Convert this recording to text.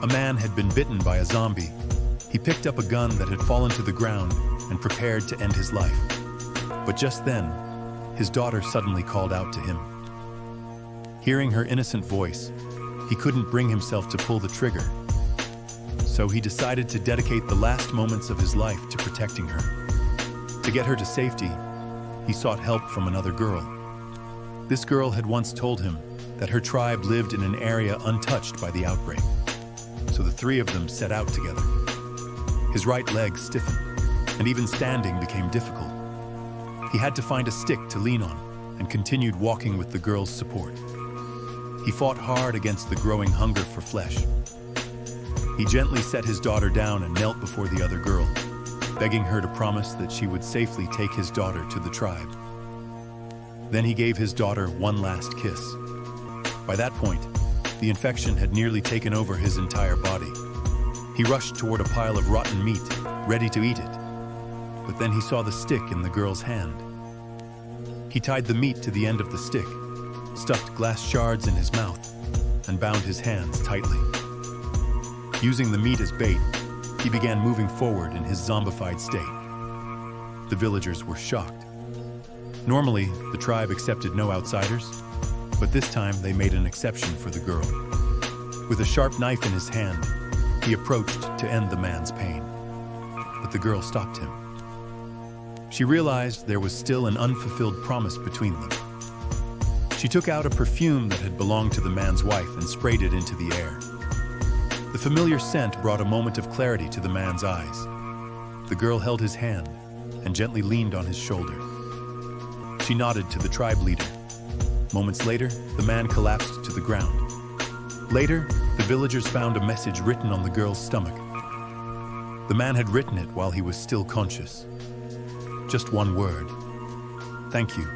A man had been bitten by a zombie. He picked up a gun that had fallen to the ground and prepared to end his life. But just then, his daughter suddenly called out to him. Hearing her innocent voice, he couldn't bring himself to pull the trigger. So he decided to dedicate the last moments of his life to protecting her. To get her to safety, he sought help from another girl. This girl had once told him that her tribe lived in an area untouched by the outbreak. So the three of them set out together. His right leg stiffened, and even standing became difficult. He had to find a stick to lean on and continued walking with the girl's support. He fought hard against the growing hunger for flesh. He gently set his daughter down and knelt before the other girl, begging her to promise that she would safely take his daughter to the tribe. Then he gave his daughter one last kiss. By that point, the infection had nearly taken over his entire body. He rushed toward a pile of rotten meat, ready to eat it. But then he saw the stick in the girl's hand. He tied the meat to the end of the stick, stuffed glass shards in his mouth, and bound his hands tightly. Using the meat as bait, he began moving forward in his zombified state. The villagers were shocked. Normally, the tribe accepted no outsiders, but this time they made an exception for the girl. With a sharp knife in his hand, he approached to end the man's pain. But the girl stopped him. She realized there was still an unfulfilled promise between them. She took out a perfume that had belonged to the man's wife and sprayed it into the air. The familiar scent brought a moment of clarity to the man's eyes. The girl held his hand and gently leaned on his shoulder. She nodded to the tribe leader. Moments later, the man collapsed to the ground. Later, the villagers found a message written on the girl's stomach. The man had written it while he was still conscious. Just one word: "Thank you."